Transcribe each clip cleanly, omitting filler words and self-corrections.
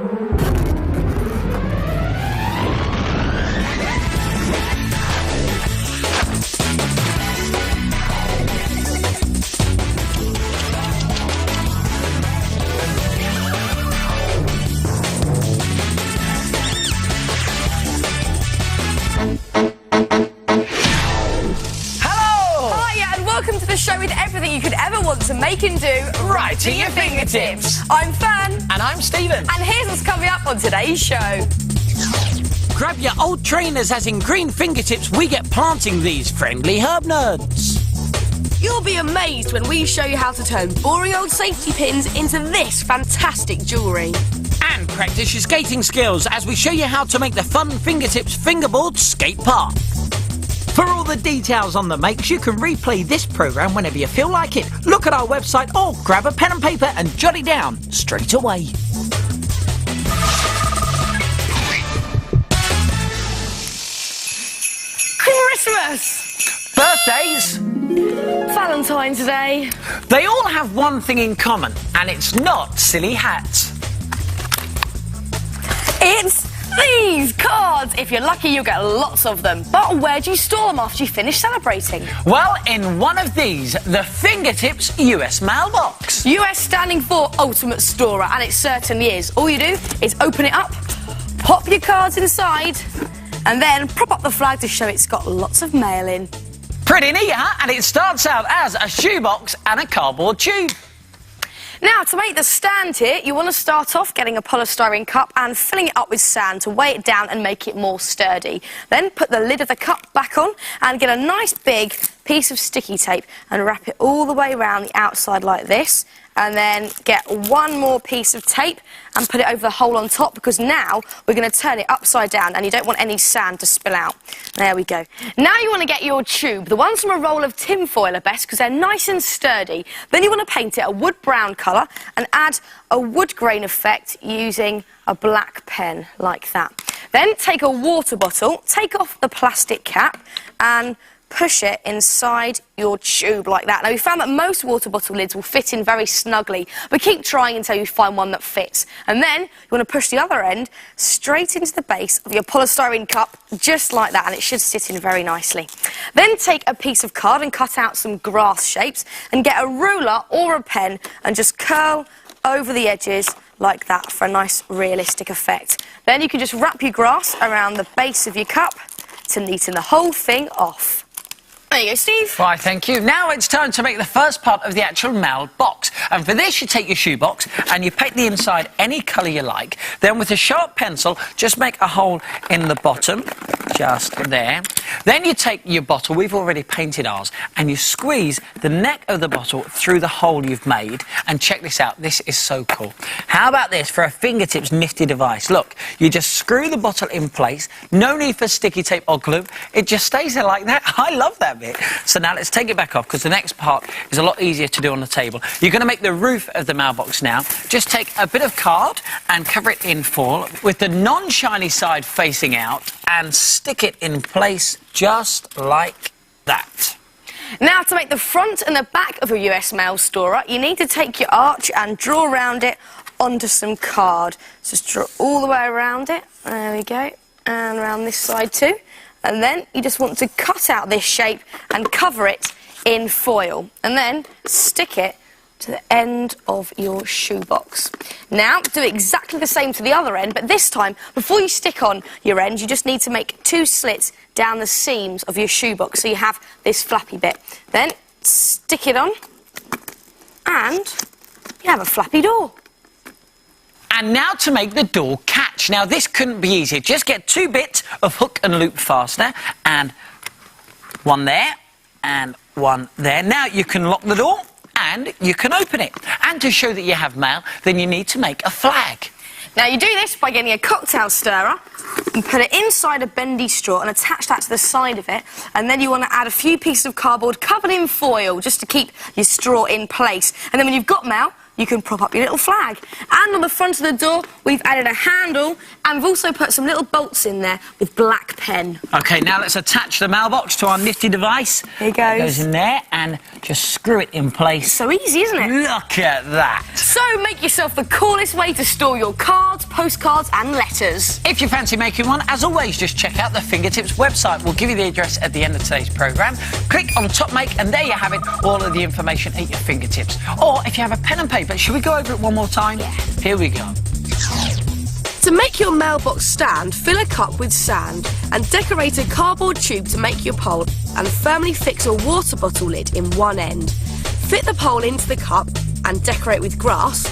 Show with everything you could ever want to make and do right to your fingertips. I'm Fearne. And I'm Stephen. And here's what's coming up on today's show. Grab your old trainers, as in green fingertips we get planting these friendly herb nerds. You'll be amazed when we show you how to turn boring old safety pins into this fantastic jewellery. And practice your skating skills as we show you how to make the fun fingertips fingerboard skate park. For all the details on the makes, you can replay this programme whenever you feel like it. Look at our website or grab a pen and paper and jot it down straight away. Christmas! Birthdays! Valentine's Day. They all have one thing in common, and it's not silly hats. It's these cards. If you're lucky, you'll get lots of them. But where do you store them after you finish celebrating? Well, in one of these, the Fingertips US Mailbox. US standing for Ultimate Storer, and it certainly is. All you do is open it up, pop your cards inside, and then prop up the flag to show it's got lots of mail in. Pretty neat, huh? And it starts out as a shoebox and a cardboard tube. Now, to make the stand here, you want to start off getting a polystyrene cup and filling it up with sand to weigh it down and make it more sturdy. Then put the lid of the cup back on and get a nice big piece of sticky tape and wrap it all the way around the outside like this. And then get one more piece of tape and put it over the hole on top, because now we're going to turn it upside down and you don't want any sand to spill out. There we go. Now you want to get your tube. The ones from a roll of tin foil are best because they're nice and sturdy. Then you want to paint it a wood brown colour and add a wood grain effect using a black pen like that. Then take a water bottle, take off the plastic cap and push it inside your tube like that. Now, we found that most water bottle lids will fit in very snugly, but keep trying until you find one that fits. And then you want to push the other end straight into the base of your polystyrene cup, just like that, and it should sit in very nicely. Then take a piece of card and cut out some grass shapes and get a ruler or a pen and just curl over the edges like that for a nice realistic effect. Then you can just wrap your grass around the base of your cup to neaten the whole thing off. There you go, Steve. Right, thank you. Now it's time to make the first part of the actual mailbox. And for this, you take your shoebox and you paint the inside any colour you like. Then with a sharp pencil, just make a hole in the bottom, just there. Then you take your bottle, we've already painted ours, and you squeeze the neck of the bottle through the hole you've made. And check this out, this is so cool. How about this for a fingertips nifty device? Look, you just screw the bottle in place, no need for sticky tape or glue, it just stays there like that. I love that bit. So now let's take it back off, because the next part is a lot easier to do on the table. You're going to make the roof of the mailbox now. Just take a bit of card and cover it in foil with the non-shiny side facing out and stick it in place just like that. Now, to make the front and the back of a US mail storer, you need to take your arch and draw around it onto some card. Just draw all the way around it. There we go. And around this side too. And then you just want to cut out this shape and cover it in foil. And then stick it to the end of your shoebox. Now, do exactly the same to the other end, but this time, before you stick on your end, you just need to make 2 slits down the seams of your shoebox so you have this flappy bit. Then stick it on, and you have a flappy door. And now to make the door catch. Now, this couldn't be easier. Just get 2 bits of hook and loop fastener, and one there, and one there. Now, you can lock the door, and you can open it. And to show that you have mail, then you need to make a flag. Now, you do this by getting a cocktail stirrer and put it inside a bendy straw and attach that to the side of it. And then you want to add a few pieces of cardboard covered in foil just to keep your straw in place. And then when you've got mail, you can prop up your little flag. And on the front of the door, we've added a handle, and we've also put some little bolts in there with black pen. OK, now let's attach the mailbox to our nifty device. Here it goes. It goes in there, and just screw it in place. So easy, isn't it? Look at that. So make yourself the coolest way to store your cards, postcards and letters. If you fancy making one, as always, just check out the Fingertips website. We'll give you the address at the end of today's programme. Click on Top Make, and there you have it, all of the information at your fingertips. Or if you have a pen and paper, should we go over it one more time? Yeah. Here we go. To make your mailbox stand, fill a cup with sand and decorate a cardboard tube to make your pole, and firmly fix a water bottle lid in one end. Fit the pole into the cup and decorate with grass.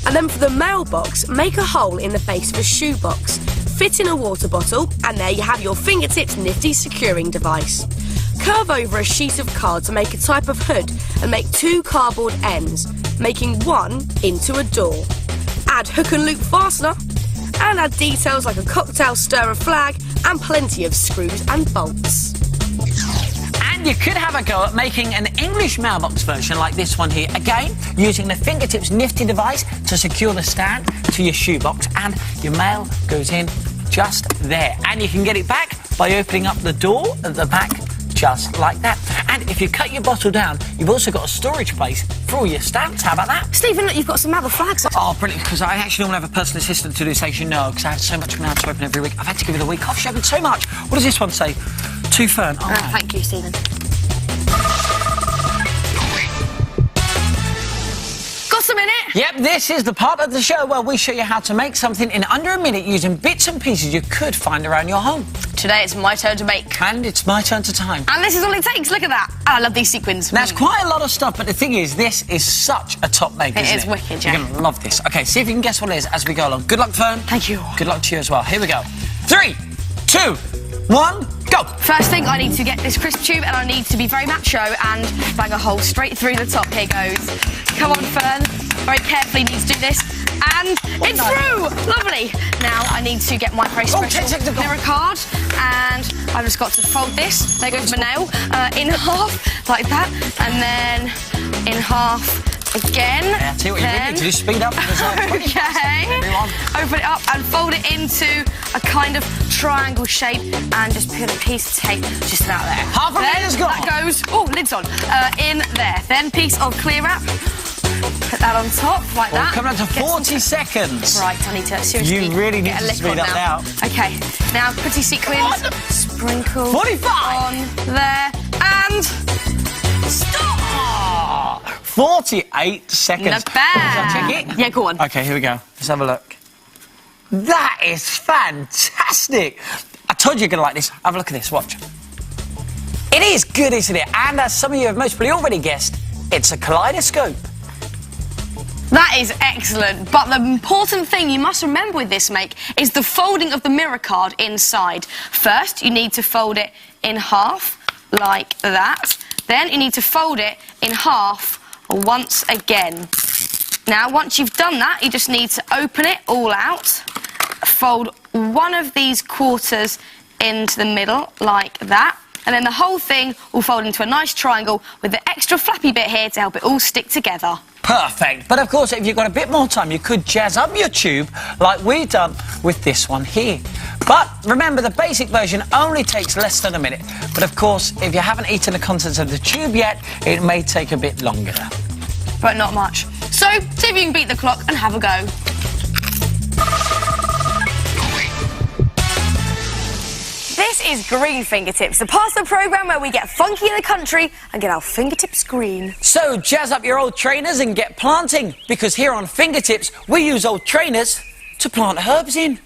And then for the mailbox, make a hole in the base of a shoebox. Fit in a water bottle, and there you have your Fingertips nifty securing device. Curve over a sheet of card to make a type of hood and make 2 cardboard ends, making one into a door. Add hook and loop fastener and add details like a cocktail stirrer flag and plenty of screws and bolts. And you could have a go at making an English mailbox version like this one here. Again, using the Fingertips nifty device to secure the stand to your shoebox, and your mail goes in just there. And you can get it back by opening up the door at the back, just like that. And if you cut your bottle down, you've also got a storage place for all your stamps. How about that? Stephen, look, you've got some other flags. Oh, brilliant, because I actually don't have a personal assistant to do this, as you know, because I have so much mail to open every week. I've had to give it a week off. She's having so much. What does this one say? To Fearne. Oh, thank you, Stephen. Got a minute? Yep, this is the part of the show where we show you how to make something in under a minute using bits and pieces you could find around your home. Today it's my turn to make. And it's my turn to time. And this is all it takes, look at that. And I love these sequins. Now, it's quite a lot of stuff, but the thing is, this is such a top make, isn't it? It is wicked, yeah. You're going to love this. OK, see if you can guess what it is as we go along. Good luck, Fearne. Thank you. Good luck to you as well. Here we go. 3, 2, 1, go! First thing, I need to get this crisp tube, and I need to be very macho and bang a hole straight through the top. Here goes. Come on, Fearne. Very carefully need to do this. And it's through! Lovely. Now I need to get my very special mirror card, and I've just got to fold this. There goes my nail. In half, like that. And then in half again. Yeah, tell you what you really need to do, speed up. Okay. Open it up and fold it into a kind of triangle shape, and just put a piece of tape just about there. Half of it is gone. That goes, oh, lid's on, in there. Then piece of clear wrap. Put that on top, like that. Coming up to 40 seconds. Right, I need to seriously You really need get a to lick speed on up now. Okay, now pretty sequins. Sprinkle 45. on there, and stop! 48 seconds. Not bad. Shall I check it? Yeah, go on. OK, here we go. Let's have a look. That is fantastic. I told you you're going to like this. Have a look at this, watch. It is good, isn't it? And as some of you have most probably already guessed, it's a kaleidoscope. That is excellent, but the important thing you must remember with this make is the folding of the mirror card inside. First, you need to fold it in half, like that. Then you need to fold it in half once again. Now, once you've done that, you just need to open it all out, fold one of these quarters into the middle, like that. And then the whole thing will fold into a nice triangle with the extra flappy bit here to help it all stick together. Perfect. But of course, if you've got a bit more time, you could jazz up your tube like we've done with this one here. But remember, the basic version only takes less than a minute. But of course, if you haven't eaten the contents of the tube yet, it may take a bit longer. But not much. So, see if you can beat the clock and have a go. This is Green Fingertips, the part of the programme where we get funky in the country and get our fingertips green. So jazz up your old trainers and get planting, because here on Fingertips, we use old trainers to plant herbs in.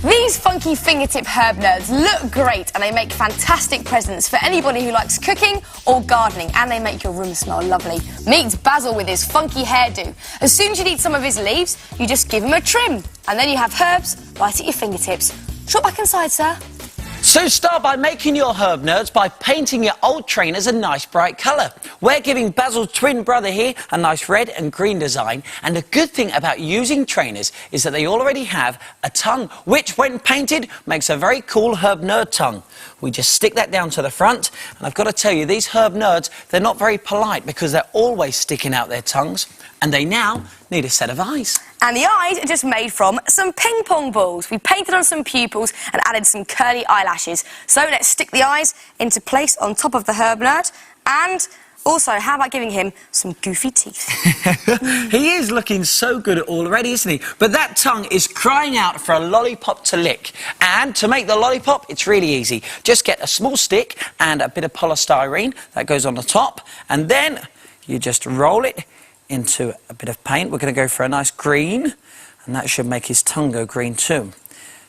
These funky fingertip herb nerds look great, and they make fantastic presents for anybody who likes cooking or gardening, and they make your room smell lovely. Meet Basil with his funky hairdo. As soon as you need some of his leaves, you just give him a trim, and then you have herbs right at your fingertips. Drop back inside, sir. So start by making your herb nerds by painting your old trainers a nice bright colour. We're giving Basil's twin brother here a nice red and green design, and the good thing about using trainers is that they already have a tongue, which when painted makes a very cool herb nerd tongue. We just stick that down to the front, and I've got to tell you, these herb nerds, they're not very polite because they're always sticking out their tongues, and they now need a set of eyes. And the eyes are just made from some ping pong balls. We painted on some pupils and added some curly eyelashes. So let's stick the eyes into place on top of the herb nerd. And also, how about giving him some goofy teeth? He is looking so good already, isn't he? But that tongue is crying out for a lollipop to lick. And to make the lollipop, it's really easy. Just get a small stick and a bit of polystyrene that goes on the top. And then you just roll it into a bit of paint. We're going to go for a nice green, and that should make his tongue go green too.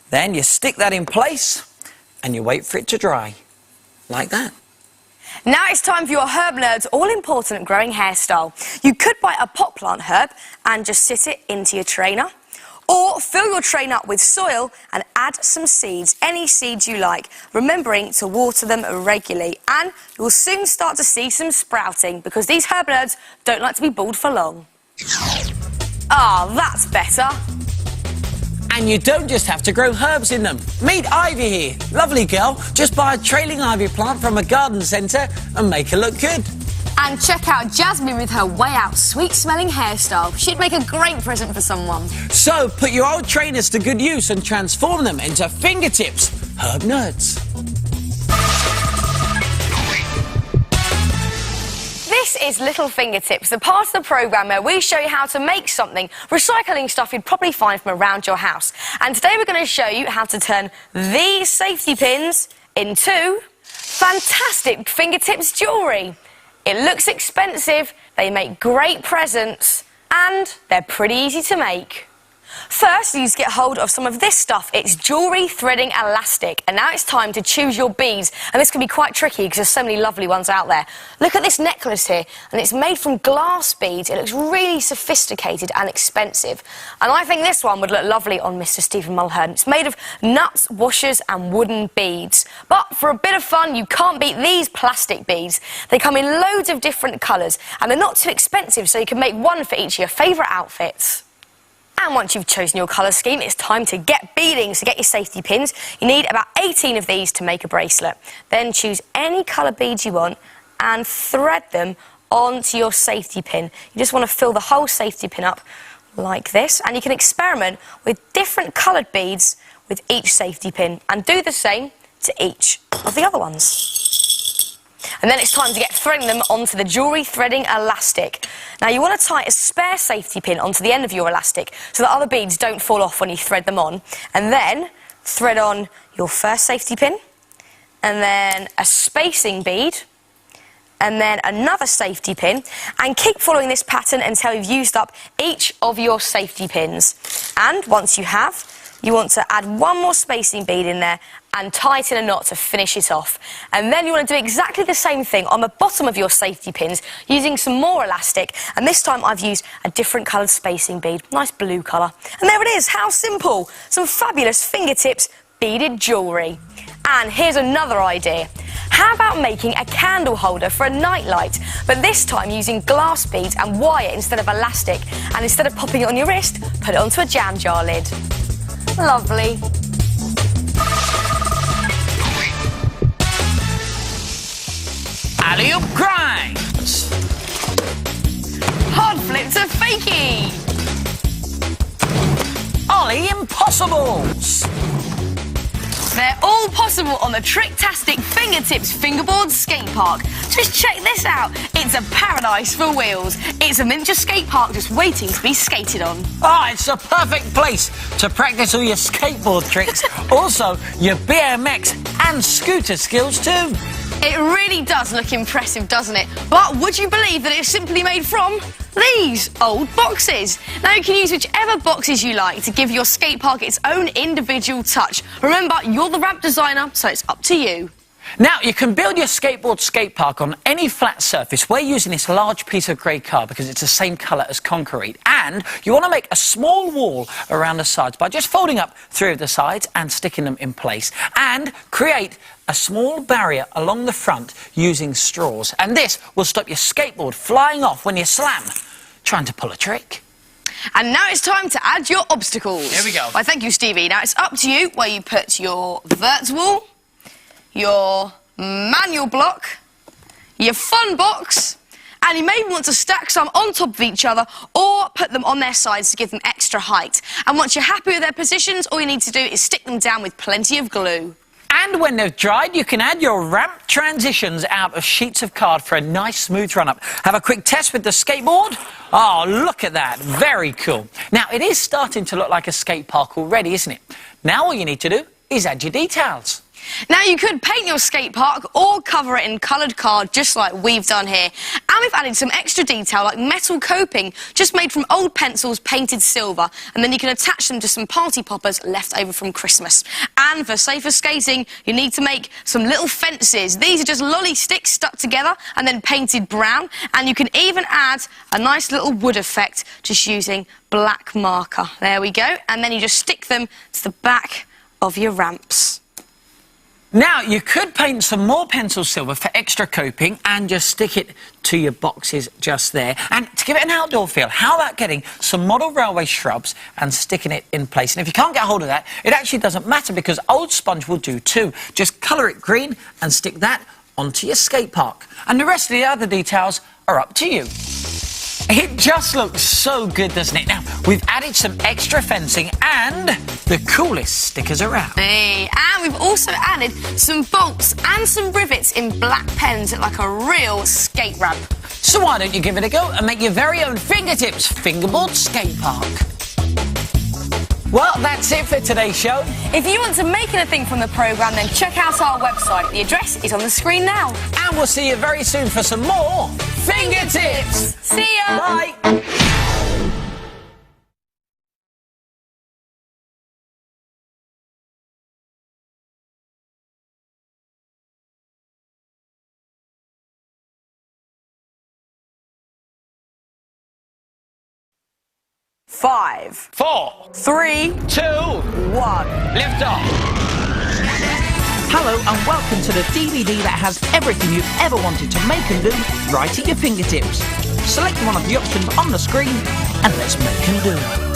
Then you stick that in place and you wait for it to dry, like that. Now it's time for your herb nerd's all-important growing hairstyle. You could buy a pot plant herb and just sit it into your trainer, or fill your train up with soil and add some seeds, any seeds you like, remembering to water them regularly. And you'll soon start to see some sprouting, because these herb nerds don't like to be bald for long. Ah, that's better. And you don't just have to grow herbs in them. Meet Ivy here. Lovely girl. Just buy a trailing ivy plant from a garden centre and make her look good. And check out Jasmine with her way out sweet-smelling hairstyle. She'd make a great present for someone. So put your old trainers to good use and transform them into fingertips herb nerds. This is Little Fingertips, the part of the programme where we show you how to make something, recycling stuff you'd probably find from around your house. And today we're going to show you how to turn these safety pins into fantastic fingertips jewellery. It looks expensive, they make great presents, and they're pretty easy to make. First, you just get hold of some of this stuff. It's jewellery threading elastic. And now it's time to choose your beads. And this can be quite tricky because there's so many lovely ones out there. Look at this necklace here. And it's made from glass beads. It looks really sophisticated and expensive. And I think this one would look lovely on Mr. Stephen Mulhern. It's made of nuts, washers and wooden beads. But for a bit of fun, you can't beat these plastic beads. They come in loads of different colours. And they're not too expensive, so you can make one for each of your favourite outfits. And once you've chosen your colour scheme, it's time to get beading. So get your safety pins. You need about 18 of these to make a bracelet. Then choose any colour beads you want and thread them onto your safety pin. You just want to fill the whole safety pin up like this. And you can experiment with different coloured beads with each safety pin and do the same to each of the other ones. And then it's time to get threading them onto the jewellery threading elastic. Now you want to tie a spare safety pin onto the end of your elastic so that other beads don't fall off when you thread them on. And then thread on your first safety pin, and then a spacing bead, and then another safety pin, and keep following this pattern until you've used up each of your safety pins. And once you have, you want to add one more spacing bead in there and tighten a knot to finish it off. And then you want to do exactly the same thing on the bottom of your safety pins using some more elastic. And this time I've used a different coloured spacing bead, nice blue colour. And there it is, how simple! Some fabulous fingertips beaded jewellery. And here's another idea. How about making a candle holder for a nightlight, but this time using glass beads and wire instead of elastic, and instead of popping it on your wrist, put it onto a jam jar lid. Lovely. Alley-oop grinds. Hard flip to fakie. Ollie impossibles. They're all possible on the Tricktastic Fingertips Fingerboard Skate Park. Just check this out. It's a paradise for wheels. It's a miniature skate park just waiting to be skated on. It's a perfect place to practice all your skateboard tricks. Also, your BMX and scooter skills too. It really does look impressive, doesn't it? But would you believe that it's simply made from these old boxes? Now you can use whichever boxes you like to give your skate park its own individual touch. Remember, you're the ramp designer, so it's up to you. Now, you can build your skateboard skate park on any flat surface. We're using this large piece of grey card because it's the same colour as concrete. And you want to make a small wall around the sides by just folding up 3 of the sides and sticking them in place. And create a small barrier along the front using straws. And this will stop your skateboard flying off when you slam, trying to pull a trick. And now it's time to add your obstacles. Here we go. Well, thank you, Stevie. Now it's up to you where you put your vert wall, your manual block, your fun box, and you may want to stack some on top of each other or put them on their sides to give them extra height. And once you're happy with their positions, all you need to do is stick them down with plenty of glue. And when they've dried, you can add your ramp transitions out of sheets of card for a nice smooth run-up. Have a quick test with the skateboard. Oh, look at that. Very cool. Now, it is starting to look like a skate park already, isn't it? Now all you need to do is add your details. Now, you could paint your skate park or cover it in coloured card, just like we've done here. And we've added some extra detail, like metal coping, just made from old pencils painted silver. And then you can attach them to some party poppers left over from Christmas. And for safer skating, you need to make some little fences. These are just lolly sticks stuck together and then painted brown. And you can even add a nice little wood effect just using black marker. There we go. And then you just stick them to the back of your ramps. Now, you could paint some more pencil silver for extra coping and just stick it to your boxes just there. And to give it an outdoor feel, how about getting some model railway shrubs and sticking it in place? And if you can't get hold of that, it actually doesn't matter because old sponge will do too. Just colour it green and stick that onto your skate park. And the rest of the other details are up to you. It just looks so good, doesn't it? Now, we've added some extra fencing and the coolest stickers around. Hey, and we've also added some bolts and some rivets in black pens like a real skate ramp. So why don't you give it a go and make your very own fingertips fingerboard skate park? Well, that's it for today's show. If you want to make anything from the programme, then check out our website. The address is on the screen now. And we'll see you very soon for some more Fingertips. See ya! Bye! Five, 4, 3, 2, 1, lift off. Hello and welcome to the DVD that has everything you've ever wanted to make and do right at your fingertips. Select one of the options on the screen and let's make and do.